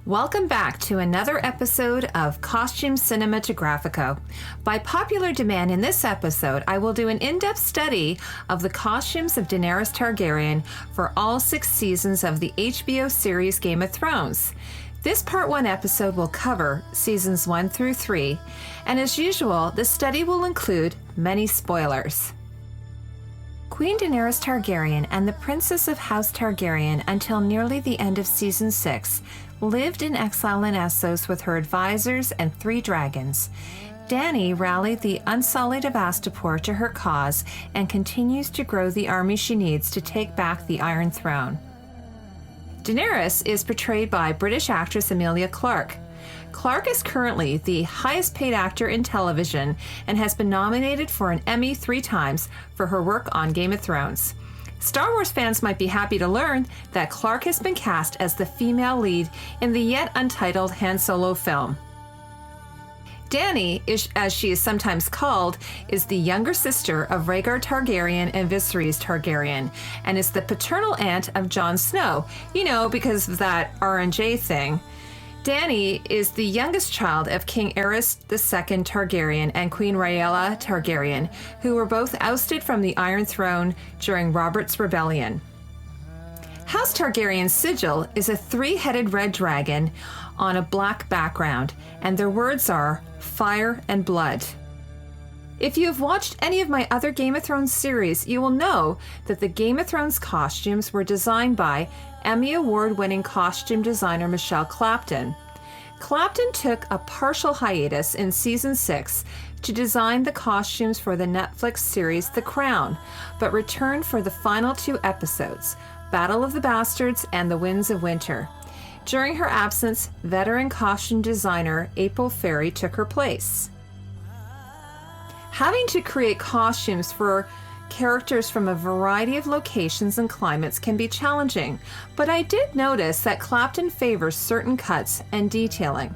Welcome back to another episode of Costume Cinematographico. By popular demand in this episode, I will do an in-depth study of the costumes of Daenerys Targaryen for all 6 seasons of the HBO series Game of Thrones. This Part 1 episode will cover seasons 1 through 3, and as usual, the study will include many spoilers. Queen Daenerys Targaryen and the Princess of House Targaryen until nearly the end of Season 6 lived in exile in Essos with her advisors and 3 dragons. Dany rallied the Unsullied of Astapor to her cause and continues to grow the army she needs to take back the Iron Throne. Daenerys is portrayed by British actress Emilia Clarke. Clarke is currently the highest paid actor in television and has been nominated for an Emmy 3 times for her work on Game of Thrones. Star Wars fans might be happy to learn that Clarke has been cast as the female lead in the yet untitled Han Solo film. Dany, as she is sometimes called, is the younger sister of Rhaegar Targaryen and Viserys Targaryen, and is the paternal aunt of Jon Snow, because of that R&J thing. Dany is the youngest child of King Aerys II Targaryen and Queen Rhaella Targaryen, who were both ousted from the Iron Throne during Robert's Rebellion. House Targaryen's sigil is a 3-headed red dragon on a black background, and their words are fire and blood. If you have watched any of my other Game of Thrones series, you will know that the Game of Thrones costumes were designed by Emmy Award-winning costume designer Michelle Clapton. Clapton took a partial hiatus in Season 6 to design the costumes for the Netflix series The Crown, but returned for the final 2 episodes, Battle of the Bastards and The Winds of Winter. During her absence, veteran costume designer April Ferry took her place. Having to create costumes for characters from a variety of locations and climates can be challenging, but I did notice that Clapton favors certain cuts and detailing.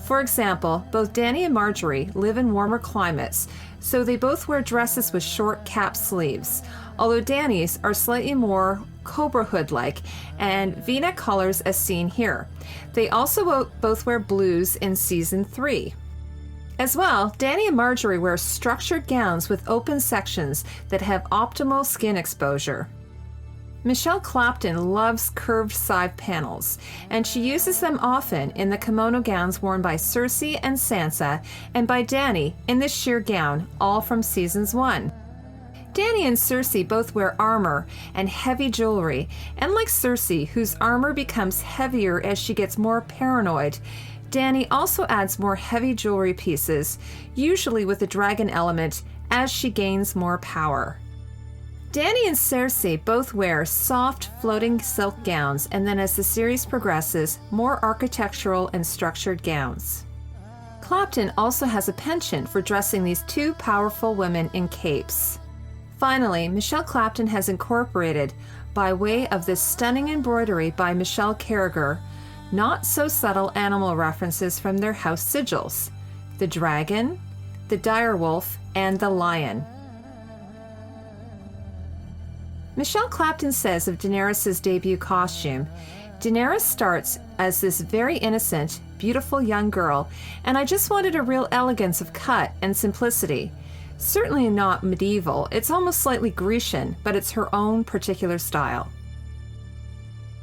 For example, both Dany and Marjorie live in warmer climates, so they both wear dresses with short cap sleeves, although Dany's are slightly more Cobra Hood-like and V-neck collars as seen here. They also both wear blues in Season 3. As well, Dany and Marjorie wear structured gowns with open sections that have optimal skin exposure. Michelle Clapton loves curved side panels, and she uses them often in the kimono gowns worn by Cersei and Sansa, and by Dany in the sheer gown, all from Seasons 1. Dany and Cersei both wear armor and heavy jewelry, and like Cersei, whose armor becomes heavier as she gets more paranoid, Dany also adds more heavy jewelry pieces, usually with a dragon element, as she gains more power. Dany and Cersei both wear soft, floating silk gowns, and then as the series progresses, more architectural and structured gowns. Clapton also has a penchant for dressing these 2 powerful women in capes. Finally, Michelle Clapton has incorporated, by way of this stunning embroidery by Michelle Carragher, not so subtle animal references from their house sigils: the dragon, the direwolf, and the lion. Michelle Clapton says of Daenerys' debut costume, Daenerys starts as this very innocent, beautiful young girl, and I just wanted a real elegance of cut and simplicity. Certainly not medieval, it's almost slightly Grecian, but it's her own particular style.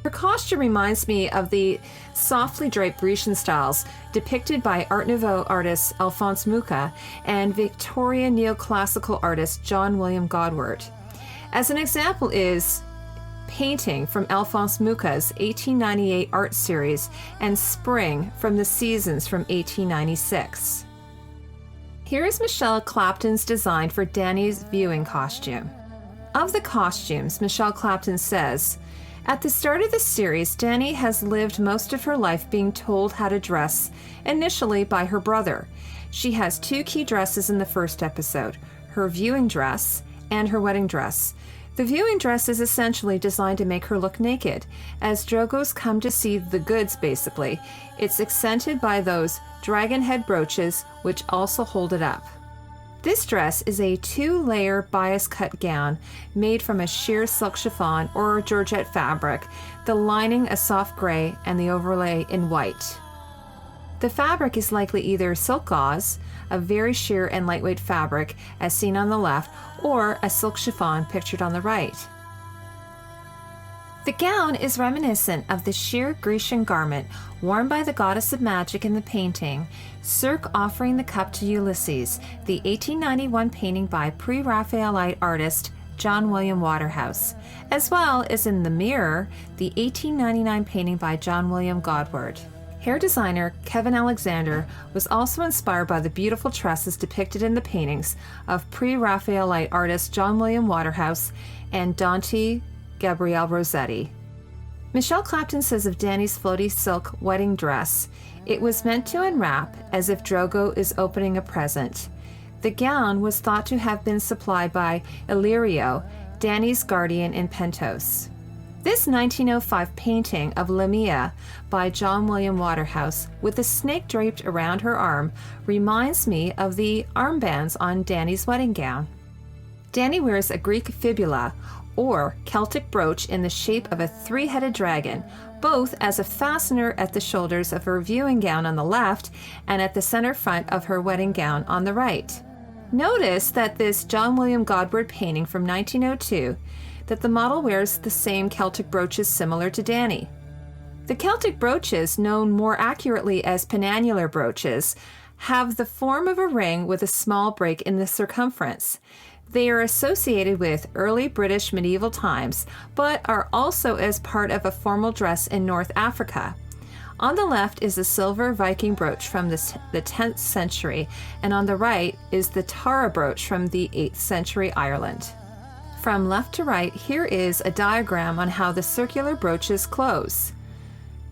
Her costume reminds me of the softly draped Grecian styles depicted by Art Nouveau artist Alphonse Mucha and Victorian neoclassical artist John William Godward. As an example is Painting from Alphonse Mucha's 1898 art series and Spring from the Seasons from 1896. Here is Michelle Clapton's design for Dany's viewing costume. Of the costumes, Michelle Clapton says, "At the start of the series, Dany has lived most of her life being told how to dress, initially by her brother. She has 2 key dresses in the first episode, her viewing dress and her wedding dress. The viewing dress is essentially designed to make her look naked, as Drogos come to see the goods basically. It's accented by those dragon head brooches, which also hold it up. This dress is a 2-layer bias cut gown made from a sheer silk chiffon or georgette fabric, the lining a soft gray and the overlay in white. The fabric is likely either silk gauze, a very sheer and lightweight fabric as seen on the left, or a silk chiffon pictured on the right. The gown is reminiscent of the sheer Grecian garment worn by the goddess of magic in the painting, Circe Offering the Cup to Ulysses, the 1891 painting by pre-Raphaelite artist John William Waterhouse, as well as in The Mirror, the 1899 painting by John William Godward. Hair designer Kevin Alexander was also inspired by the beautiful tresses depicted in the paintings of pre-Raphaelite artist John William Waterhouse and Dante Gabriele Rossetti. Michelle Clapton says of Dany's floaty silk wedding dress, "It was meant to unwrap as if Drogo is opening a present." The gown was thought to have been supplied by Illyrio, Dany's guardian in Pentos. This 1905 painting of Lamia by John William Waterhouse with a snake draped around her arm reminds me of the armbands on Dany's wedding gown. Dany wears a Greek fibula, or Celtic brooch in the shape of a 3-headed dragon, both as a fastener at the shoulders of her viewing gown on the left and at the center front of her wedding gown on the right. Notice that this John William Godward painting from 1902, that the model wears the same Celtic brooches similar to Dany. The Celtic brooches, known more accurately as penannular brooches, have the form of a ring with a small break in the circumference. They are associated with early British medieval times, but are also as part of a formal dress in North Africa. On the left is a silver Viking brooch from the 10th century, and on the right is the Tara brooch from the 8th century Ireland. From left to right, here is a diagram on how the circular brooches close.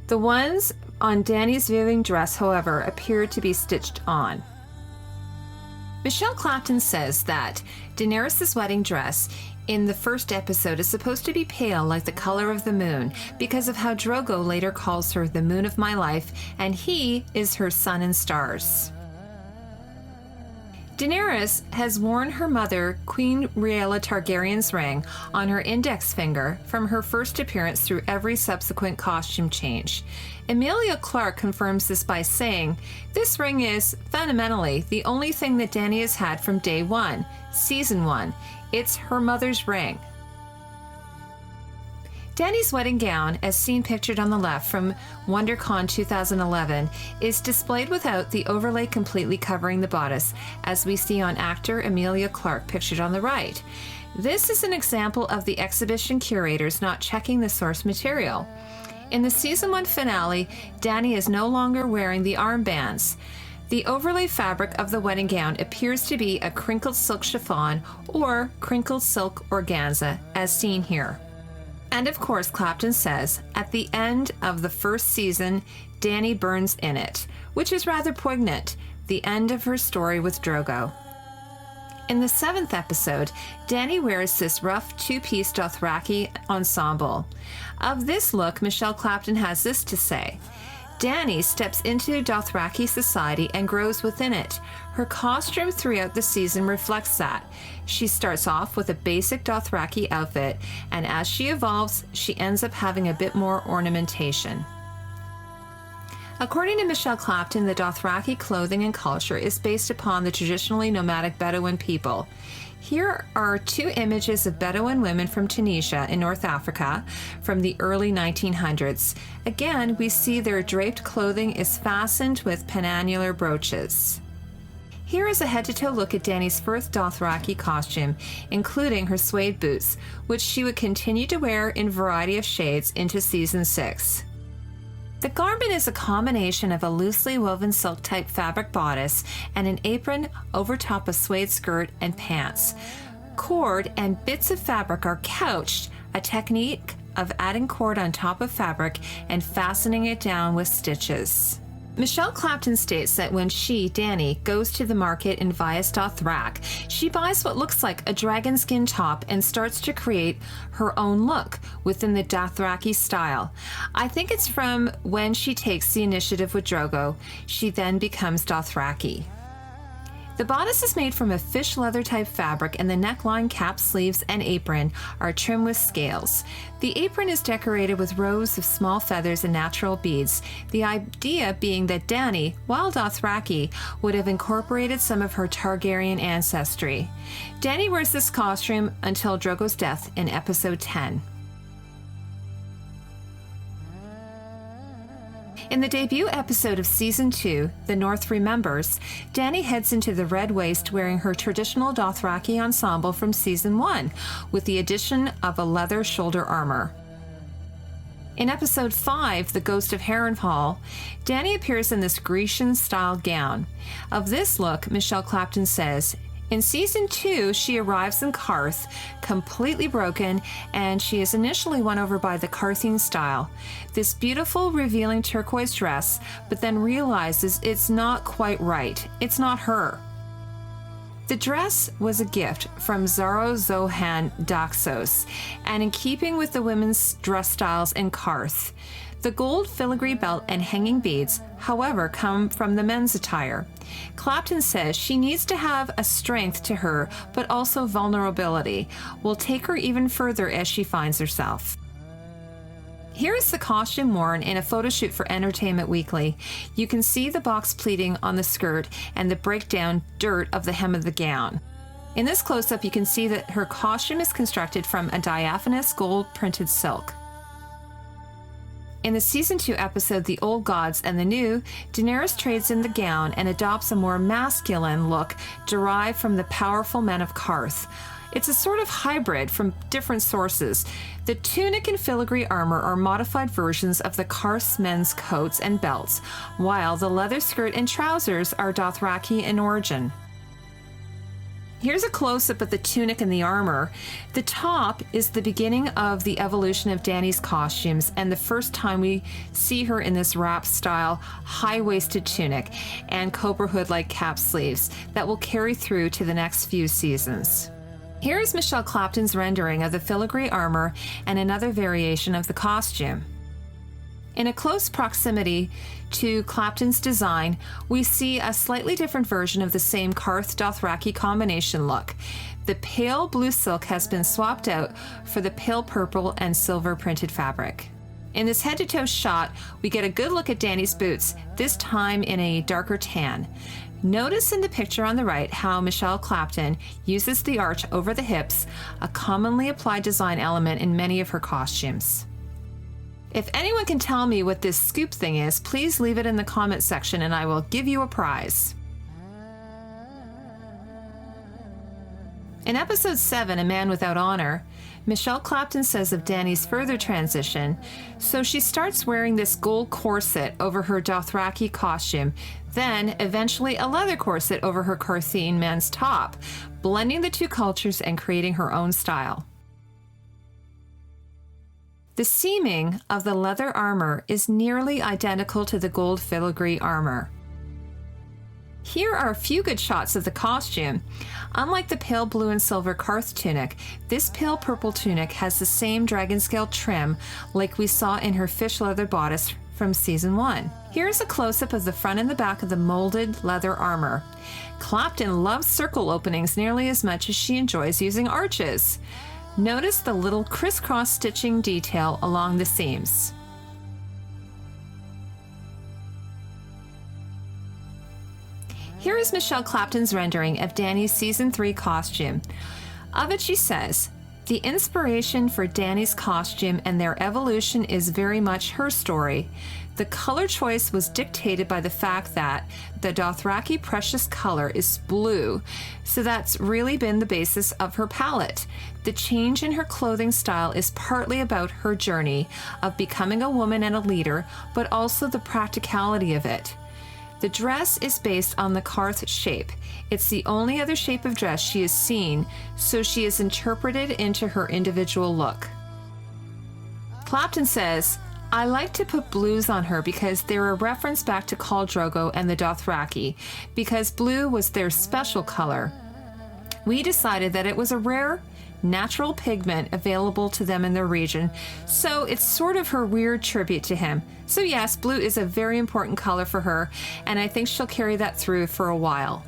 The ones on Dany's viewing dress, however, appear to be stitched on. Michelle Clapton says that Daenerys' wedding dress in the first episode is supposed to be pale like the color of the moon because of how Drogo later calls her the moon of my life and he is her sun and stars. Daenerys has worn her mother, Queen Rhaella Targaryen's ring on her index finger from her first appearance through every subsequent costume change. Emilia Clarke confirms this by saying, "This ring is, fundamentally, the only thing that Dany has had from day one, season 1. It's her mother's ring." Dany's wedding gown, as seen pictured on the left from WonderCon 2011, is displayed without the overlay completely covering the bodice, as we see on actor Emilia Clarke pictured on the right. This is an example of the exhibition curators not checking the source material. In the season 1 finale, Dany is no longer wearing the armbands. The overlay fabric of the wedding gown appears to be a crinkled silk chiffon or crinkled silk organza, as seen here. And of course, Clapton says, at the end of the first season, Dany burns in it, which is rather poignant, the end of her story with Drogo. In the 7th episode, Dany wears this rough 2-piece Dothraki ensemble. Of this look, Michelle Clapton has this to say: Dany steps into Dothraki society and grows within it. Her costume throughout the season reflects that. She starts off with a basic Dothraki outfit, and as she evolves, she ends up having a bit more ornamentation. According to Michelle Clapton, the Dothraki clothing and culture is based upon the traditionally nomadic Bedouin people. Here are 2 images of Bedouin women from Tunisia in North Africa from the early 1900s. Again, we see their draped clothing is fastened with penannular brooches. Here is a head-to-toe look at Dany's first Dothraki costume, including her suede boots, which she would continue to wear in a variety of shades into season 6. The garment is a combination of a loosely woven silk-type fabric bodice and an apron over top a suede skirt and pants. Cord and bits of fabric are couched, a technique of adding cord on top of fabric and fastening it down with stitches. Michelle Clapton states that when she, Dany, goes to the market in Vias Dothrak, she buys what looks like a dragon skin top and starts to create her own look within the Dothraki style. I think it's from when she takes the initiative with Drogo, she then becomes Dothraki. The bodice is made from a fish leather type fabric, and the neckline, cap, sleeves, and apron are trimmed with scales. The apron is decorated with rows of small feathers and natural beads, the idea being that Dany, while Dothraki, would have incorporated some of her Targaryen ancestry. Dany wears this costume until Drogo's death in episode 10. In the debut episode of Season 2, The North Remembers, Dany heads into the Red Waste wearing her traditional Dothraki ensemble from Season 1, with the addition of a leather shoulder armor. In Episode 5, The Ghost of Harrenhal, Dany appears in this Grecian-style gown. Of this look, Michelle Clapton says, "In Season 2, she arrives in Qarth, completely broken, and she is initially won over by the Qarthine style. This beautiful, revealing turquoise dress, but then realizes it's not quite right. It's not her." The dress was a gift from Zaro Zohan Daxos, and in keeping with the women's dress styles in Qarth. The gold filigree belt and hanging beads, however, come from the men's attire. Clapton says she needs to have a strength to her, but also vulnerability. Will take her even further as she finds herself. Here is the costume worn in a photo shoot for Entertainment Weekly. You can see the box pleating on the skirt and the breakdown dirt of the hem of the gown. In this close-up, you can see that her costume is constructed from a diaphanous gold-printed silk. In the Season 2 episode, The Old Gods and the New, Daenerys trades in the gown and adopts a more masculine look derived from the powerful men of Qarth. It's a sort of hybrid from different sources. The tunic and filigree armor are modified versions of the Qarth's men's coats and belts, while the leather skirt and trousers are Dothraki in origin. Here's a close-up of the tunic and the armor. The top is the beginning of the evolution of Dany's costumes and the first time we see her in this wrap-style, high-waisted tunic and cobra hood-like cap sleeves that will carry through to the next few seasons. Here is Michelle Clapton's rendering of the filigree armor and another variation of the costume. In a close proximity to Clapton's design, we see a slightly different version of the same Qarth-Dothraki combination look. The pale blue silk has been swapped out for the pale purple and silver printed fabric. In this head-to-toe shot, we get a good look at Dany's boots, this time in a darker tan. Notice in the picture on the right how Michelle Clapton uses the arch over the hips, a commonly applied design element in many of her costumes. If anyone can tell me what this scoop thing is, please leave it in the comment section and I will give you a prize. In episode 7, A Man Without Honor, Michelle Clapton says of Dany's further transition, so she starts wearing this gold corset over her Dothraki costume, then eventually a leather corset over her Qarthine men's top, blending the two cultures and creating her own style. The seaming of the leather armor is nearly identical to the gold filigree armor. Here are a few good shots of the costume. Unlike the pale blue and silver Qarth tunic, this pale purple tunic has the same dragon scale trim like we saw in her fish leather bodice from Season 1. Here's a close-up of the front and the back of the molded leather armor. Clapton loves circle openings nearly as much as she enjoys using arches. Notice the little crisscross stitching detail along the seams. Here is Michelle Clapton's rendering of Dany's Season 3 costume. Of it she says, "The inspiration for Dany's costume and their evolution is very much her story. The color choice was dictated by the fact that the Dothraki precious color is blue, so that's really been the basis of her palette. The change in her clothing style is partly about her journey of becoming a woman and a leader, but also the practicality of it. The dress is based on the Qarth shape. It's the only other shape of dress she has seen, so she is interpreted into her individual look." Clapton says, "I like to put blues on her because they're a reference back to Khal Drogo and the Dothraki, because blue was their special color. We decided that it was a rare, natural pigment available to them in their region, so it's sort of her weird tribute to him. So yes, blue is a very important color for her, and I think she'll carry that through for a while."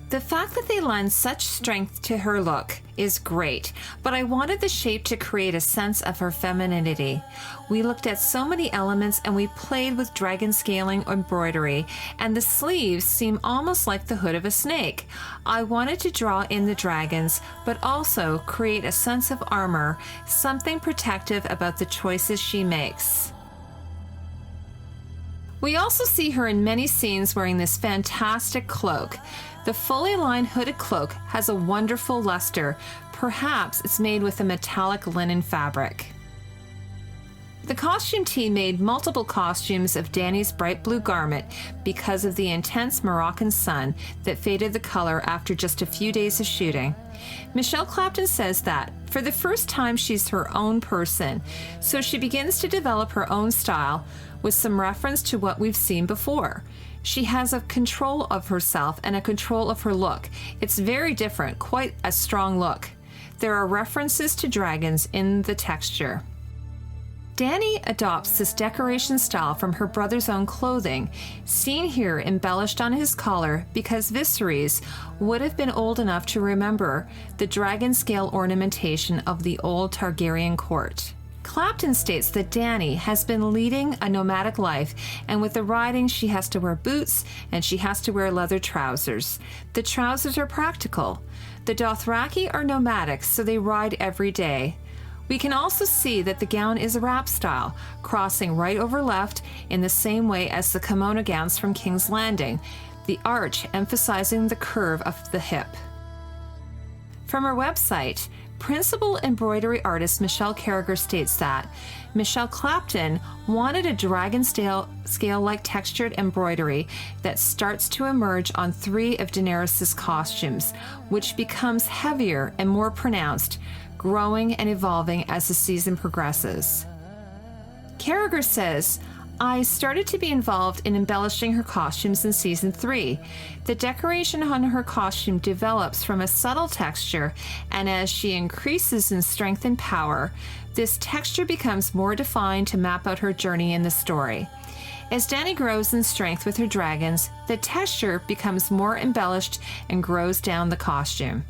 The fact that they lend such strength to her look is great, but I wanted the shape to create a sense of her femininity. We looked at so many elements and we played with dragon scaling embroidery, and the sleeves seem almost like the hood of a snake. I wanted to draw in the dragons, but also create a sense of armor, something protective about the choices she makes. We also see her in many scenes wearing this fantastic cloak. The fully lined hooded cloak has a wonderful luster. Perhaps it's made with a metallic linen fabric. The costume team made multiple costumes of Dany's bright blue garment because of the intense Moroccan sun that faded the color after just a few days of shooting. Michelle Clapton says that for the first time she's her own person, so she begins to develop her own style with some reference to what we've seen before. She has a control of herself and a control of her look. It's very different, quite a strong look. There are references to dragons in the texture. Dany adopts this decoration style from her brother's own clothing, seen here embellished on his collar because Viserys would have been old enough to remember the dragon scale ornamentation of the old Targaryen court. Clapton states that Dany has been leading a nomadic life, and with the riding she has to wear boots and she has to wear leather trousers. The trousers are practical. The Dothraki are nomadic, so they ride every day. We can also see that the gown is a wrap style, crossing right over left in the same way as the kimono gowns from King's Landing, the arch emphasizing the curve of the hip. From her website, principal embroidery artist Michelle Carragher states that Michelle Clapton wanted a dragon scale-like textured embroidery that starts to emerge on 3 of Daenerys' costumes, which becomes heavier and more pronounced, growing and evolving as the season progresses. Carragher says, I started to be involved in embellishing her costumes in season 3. The decoration on her costume develops from a subtle texture, and as she increases in strength and power, this texture becomes more defined to map out her journey in the story. As Dany grows in strength with her dragons, the texture becomes more embellished and grows down the costume.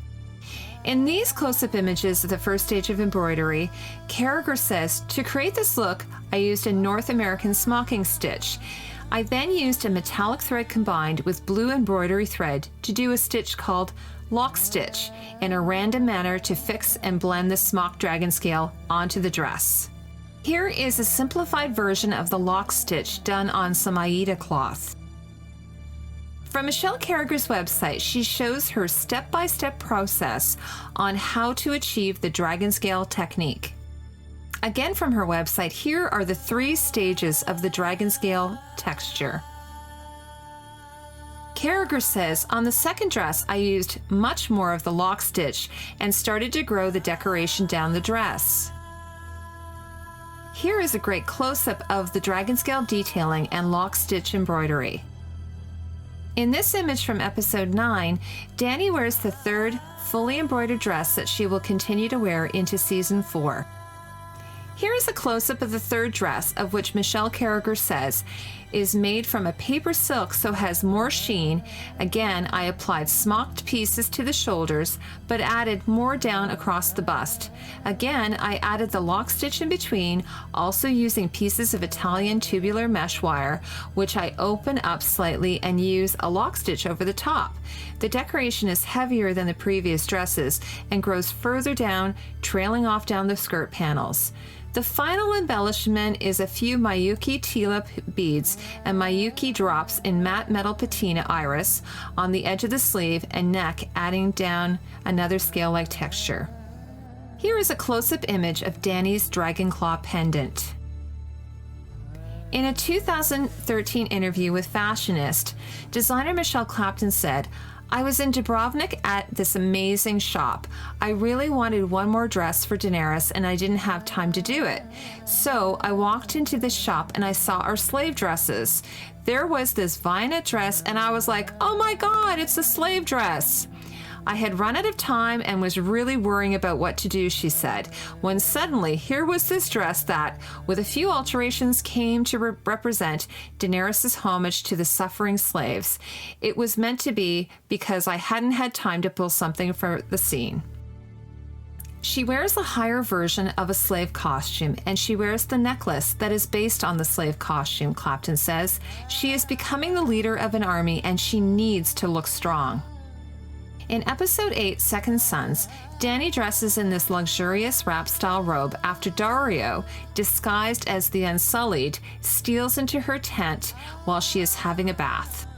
In these close-up images of the first stage of embroidery, Carragher says, to create this look, I used a North American smocking stitch. I then used a metallic thread combined with blue embroidery thread to do a stitch called lock stitch in a random manner to fix and blend the smock dragon scale onto the dress. Here is a simplified version of the lock stitch done on some Aida cloth. From Michelle Carragher's website, she shows her step-by-step process on how to achieve the dragon scale technique. Again from her website, here are the 3 stages of the dragon scale texture. Carragher says, on the second dress, I used much more of the lock stitch and started to grow the decoration down the dress. Here is a great close-up of the dragon scale detailing and lock stitch embroidery. In this image from episode 9, Dany wears the 3rd fully embroidered dress that she will continue to wear into season 4. Here is a close-up of the 3rd dress, of which Michelle Carragher says is made from a paper silk, so has more sheen. Again, I applied smocked pieces to the shoulders, but added more down across the bust. Again, I added the lock stitch in between, also using pieces of Italian tubular mesh wire, which I open up slightly and use a lock stitch over the top. The decoration is heavier than the previous dresses and grows further down, trailing off down the skirt panels. The final embellishment is a few Miyuki tulip beads and Miyuki drops in matte metal patina iris on the edge of the sleeve and neck, adding down another scale-like texture. Here is a close-up image of Dany's dragon claw pendant. In a 2013 interview with Fashionist, designer Michelle Clapton said, I was in Dubrovnik at this amazing shop. I really wanted one more dress for Daenerys and I didn't have time to do it. So I walked into this shop and I saw our slave dresses. There was this Violet dress and I was like, oh my God, it's a slave dress. I had run out of time and was really worrying about what to do, she said, when suddenly here was this dress that, with a few alterations, came to represent Daenerys' homage to the suffering slaves. It was meant to be because I hadn't had time to pull something for the scene. She wears a higher version of a slave costume, and she wears the necklace that is based on the slave costume, Clapton says. She is becoming the leader of an army, and she needs to look strong. In episode 8, Second Sons, Dany dresses in this luxurious wrap-style robe after Dario, disguised as the Unsullied, steals into her tent while she is having a bath.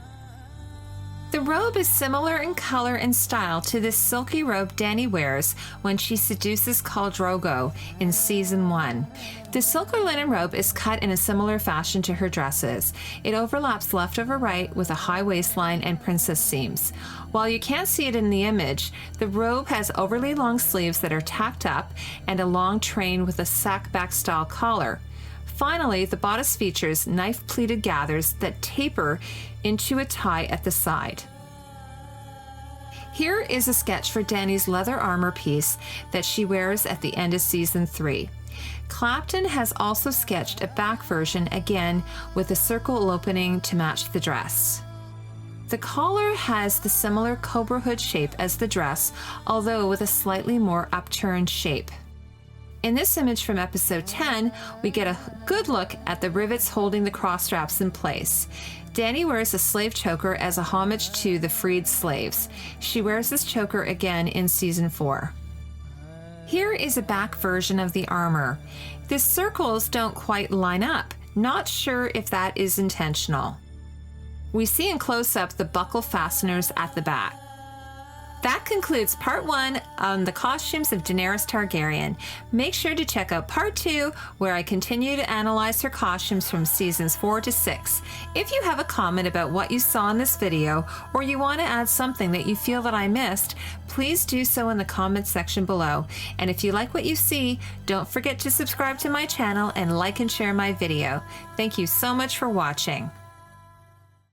The robe is similar in color and style to this silky robe Dany wears when she seduces Khal Drogo in Season 1. The silk or linen robe is cut in a similar fashion to her dresses. It overlaps left over right with a high waistline and princess seams. While you can't see it in the image, the robe has overly long sleeves that are tacked up and a long train with a sack-back style collar. Finally, the bodice features knife-pleated gathers that taper into a tie at the side. Here is a sketch for Dany's leather armor piece that she wears at the end of Season 3. Clapton has also sketched a back version, again with a circle opening to match the dress. The collar has the similar cobra hood shape as the dress, although with a slightly more upturned shape. In this image from episode 10, we get a good look at the rivets holding the cross straps in place. Dany wears a slave choker as a homage to the freed slaves. She wears this choker again in Season 4. Here is a back version of the armor. The circles don't quite line up. Not sure if that is intentional. We see in close-up the buckle fasteners at the back. That concludes part 1 on the costumes of Daenerys Targaryen. Make sure to check out part 2, where I continue to analyze her costumes from seasons 4 to 6. If you have a comment about what you saw in this video, or you want to add something that you feel that I missed, please do so in the comment section below. And if you like what you see, don't forget to subscribe to my channel and like and share my video. Thank you so much for watching.